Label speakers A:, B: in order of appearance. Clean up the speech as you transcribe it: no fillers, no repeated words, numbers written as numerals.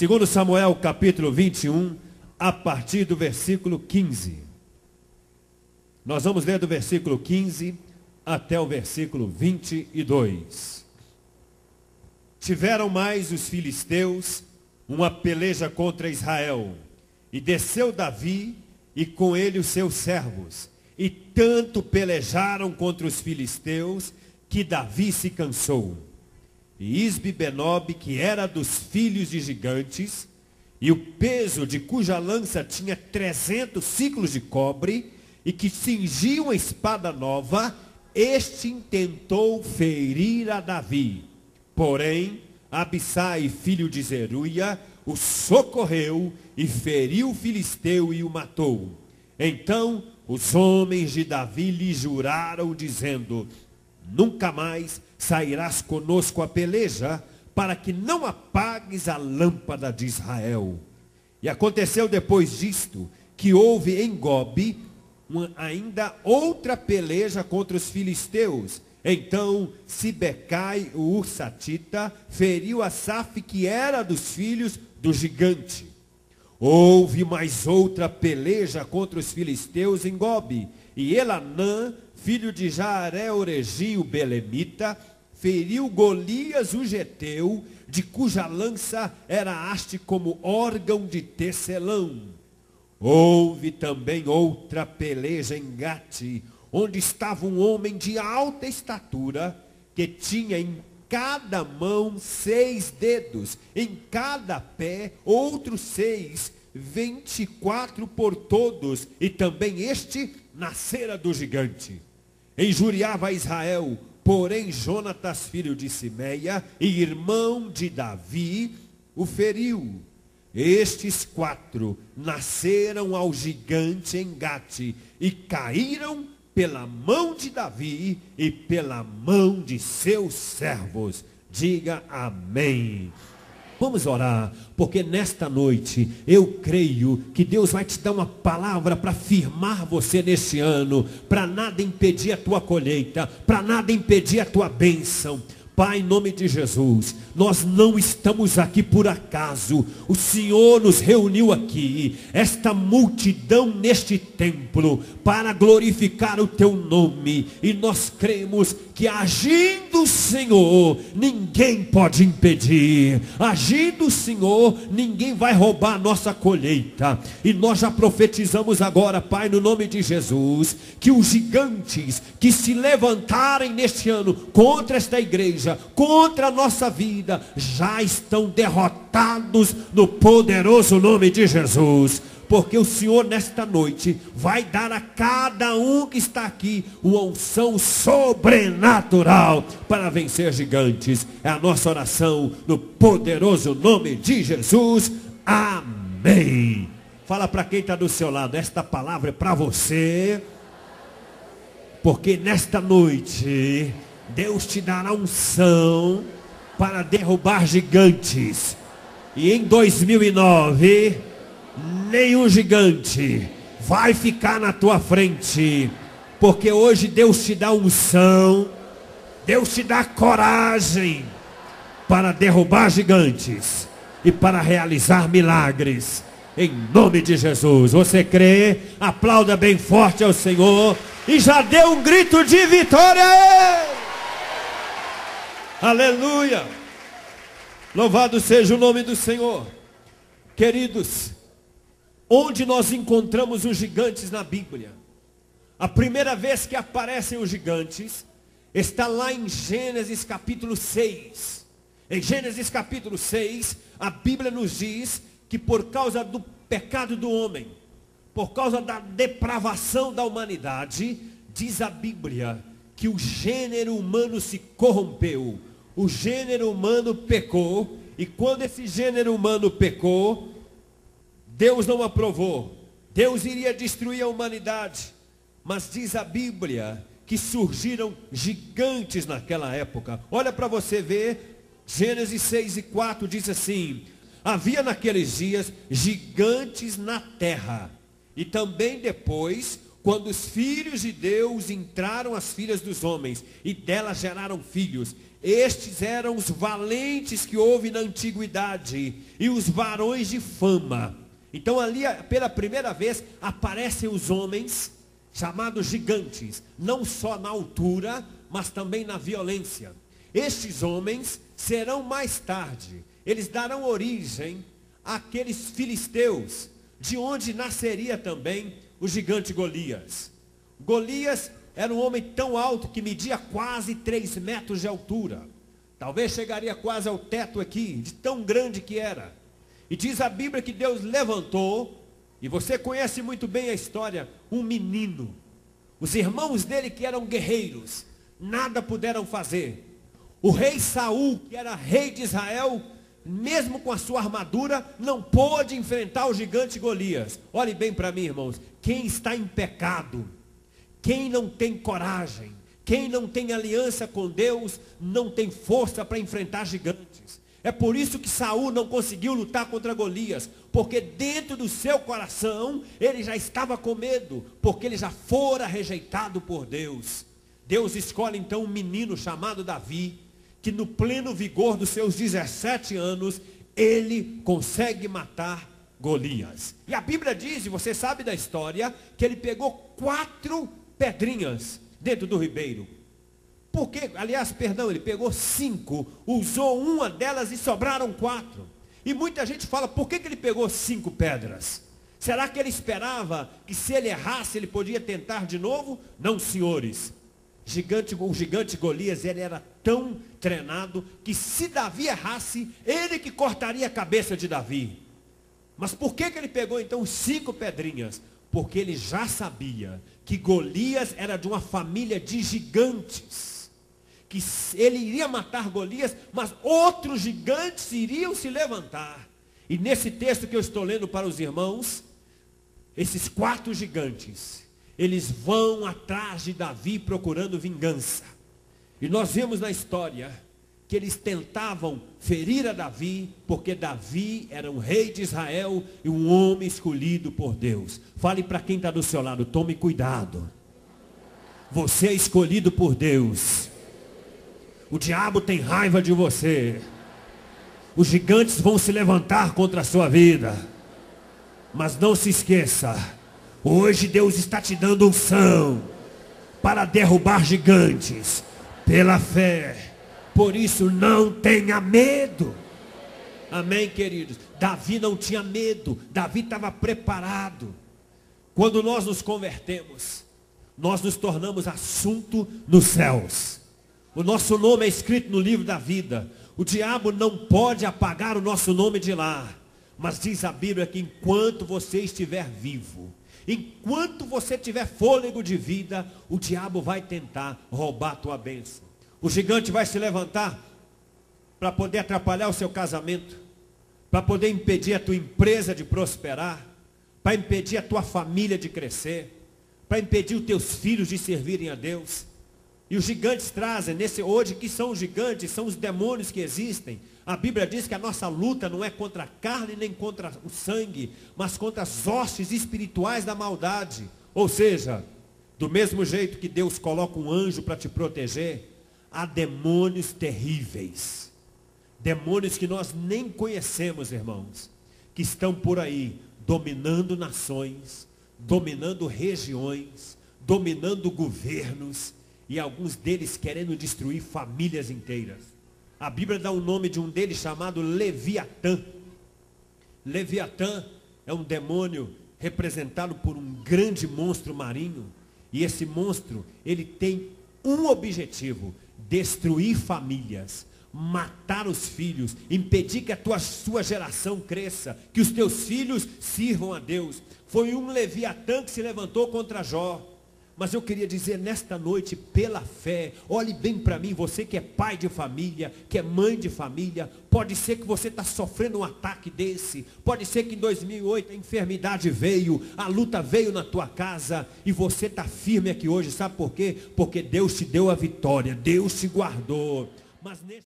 A: Segundo Samuel, capítulo 21, a partir do versículo 15. Nós vamos ler do versículo 15 até o versículo 22. Tiveram mais os filisteus uma peleja contra Israel. E desceu Davi e com ele os seus servos. E tanto pelejaram contra os filisteus que Davi se cansou. E Isbi-Benob, que era dos filhos de gigantes, e o peso de cuja lança tinha 300 ciclos de cobre, e que cingia uma espada nova, este intentou ferir a Davi. Porém, Abissai, filho de Zeruia, o socorreu e feriu o filisteu e o matou. Então os homens de Davi lhe juraram, dizendo: nunca mais sairás conosco a peleja, para que não apagues a lâmpada de Israel. E aconteceu depois disto, que houve em Gobe ainda outra peleja contra os filisteus. Então Sibecai, o Ursatita, feriu Asaf, que era dos filhos do gigante. Houve mais outra peleja contra os filisteus em Gobe. E Elanã, filho de Jaare-Oregim, o belemita, feriu Golias, o geteu, de cuja lança era haste como órgão de tecelão. Houve também outra peleja em Gate, onde estava um homem de alta estatura, que tinha em cada mão 6 dedos, em cada pé outros 6, 24 por todos, e também este nascera do gigante. Injuriava Israel, porém Jonatas, filho de Simeia, e irmão de Davi, o feriu. Estes 4 nasceram ao gigante em Gate, e caíram pela mão de Davi e pela mão de seus servos. Diga amém. Vamos orar, porque nesta noite eu creio que Deus vai te dar uma palavra para firmar você neste ano, para nada impedir a tua colheita, para nada impedir a tua bênção. Pai, em nome de Jesus, nós não estamos aqui por acaso. O Senhor nos reuniu aqui, esta multidão neste templo, para glorificar o teu nome. E nós cremos que agindo o Senhor, ninguém pode impedir. Agindo o Senhor, ninguém vai roubar a nossa colheita. E nós já profetizamos agora, Pai, no nome de Jesus, que os gigantes que se levantarem neste ano contra esta igreja, contra a nossa vida, já estão derrotados no poderoso nome de Jesus. Porque o Senhor nesta noite vai dar a cada um que está aqui uma unção sobrenatural para vencer gigantes. É a nossa oração no poderoso nome de Jesus. Amém. Fala para quem está do seu lado, esta palavra é para você, porque nesta noite Deus te dará unção para derrubar gigantes. E em 2009, nenhum gigante vai ficar na tua frente. Porque hoje Deus te dá unção, Deus te dá coragem para derrubar gigantes e para realizar milagres. Em nome de Jesus. Você crê? Aplauda bem forte ao Senhor e já dê um grito de vitória. Aleluia! Louvado seja o nome do Senhor. Queridos, onde nós encontramos os gigantes na Bíblia? A primeira vez que aparecem os gigantes está lá em Gênesis capítulo 6. Em Gênesis capítulo 6, a Bíblia nos diz que por causa do pecado do homem, por causa da depravação da humanidade, diz a Bíblia que o gênero humano se corrompeu. O gênero humano pecou, e quando esse gênero humano pecou, Deus não aprovou. Deus iria destruir a humanidade. Mas diz a Bíblia que surgiram gigantes naquela época. Olha para você ver, Gênesis 6:4 diz assim: havia naqueles dias gigantes na terra. E também depois, quando os filhos de Deus entraram as filhas dos homens, e delas geraram filhos, Estes eram os valentes que houve na antiguidade e os varões de fama. Então ali, pela primeira vez, aparecem os homens chamados gigantes, não só na altura, mas também na violência. Estes homens serão mais tarde, eles darão origem àqueles filisteus, de onde nasceria também o gigante Golias. Golias era um homem tão alto que media quase 3 metros de altura. Talvez chegaria quase ao teto aqui, de tão grande que era. E diz a Bíblia que Deus levantou, e você conhece muito bem a história, um menino. Os irmãos dele que eram guerreiros, nada puderam fazer. O rei Saul, que era rei de Israel, mesmo com a sua armadura, não pôde enfrentar o gigante Golias. Olhe bem para mim, irmãos. Quem está em pecado, quem não tem coragem, quem não tem aliança com Deus, não tem força para enfrentar gigantes. É por isso que Saul não conseguiu lutar contra Golias, porque dentro do seu coração, ele já estava com medo, porque ele já fora rejeitado por Deus. Deus escolhe então um menino chamado Davi, que no pleno vigor dos seus 17 anos, ele consegue matar Golias. E a Bíblia diz, e você sabe da história, que ele pegou 4 pedrinhas dentro do ribeiro. Porque, aliás, perdão, ele pegou 5, usou uma delas e sobraram 4. E muita gente fala, por que ele pegou 5 pedras? Será que ele esperava que se ele errasse, ele podia tentar de novo? Não, senhores. O gigante Golias, ele era tão treinado que se Davi errasse, ele que cortaria a cabeça de Davi. Mas por que ele pegou então 5 pedrinhas? Porque ele já sabia que Golias era de uma família de gigantes. Que ele iria matar Golias, mas outros gigantes iriam se levantar. E nesse texto que eu estou lendo para os irmãos, esses 4 gigantes, eles vão atrás de Davi procurando vingança. E nós vemos na história que eles tentavam ferir a Davi, porque Davi era um rei de Israel e um homem escolhido por Deus. Fale para quem está do seu lado, tome cuidado. Você é escolhido por Deus. O diabo tem raiva de você. Os gigantes vão se levantar contra a sua vida. Mas não se esqueça, hoje Deus está te dando unção para derrubar gigantes pela fé. Por isso não tenha medo. Amém, queridos? Davi não tinha medo. Davi estava preparado. Quando nós nos convertemos, nós nos tornamos assunto nos céus. O nosso nome é escrito no livro da vida. O diabo não pode apagar o nosso nome de lá. Mas diz a Bíblia que enquanto você estiver vivo, enquanto você tiver fôlego de vida, o diabo vai tentar roubar a tua bênção. O gigante vai se levantar para poder atrapalhar o seu casamento, para poder impedir a tua empresa de prosperar, para impedir a tua família de crescer, para impedir os teus filhos de servirem a Deus. E os gigantes trazem, hoje que são os gigantes, são os demônios que existem. A Bíblia diz que a nossa luta não é contra a carne nem contra o sangue, mas contra as hostes espirituais da maldade. Ou seja, do mesmo jeito que Deus coloca um anjo para te proteger, há demônios terríveis, demônios que nós nem conhecemos, irmãos, que estão por aí, dominando nações, dominando regiões, dominando governos, e alguns deles querendo destruir famílias inteiras. A Bíblia dá o nome de um deles chamado Leviatã. Leviatã é um demônio representado por um grande monstro marinho, e esse monstro, ele tem um objetivo: destruir famílias, matar os filhos, impedir que a sua geração cresça, que os teus filhos sirvam a Deus. Foi um Leviatã que se levantou contra Jó. Mas eu queria dizer nesta noite, pela fé, olhe bem para mim, você que é pai de família, que é mãe de família, pode ser que você está sofrendo um ataque desse, pode ser que em 2008 a enfermidade veio, a luta veio na tua casa, e você está firme aqui hoje, sabe por quê? Porque Deus te deu a vitória, Deus te guardou. Mas nesse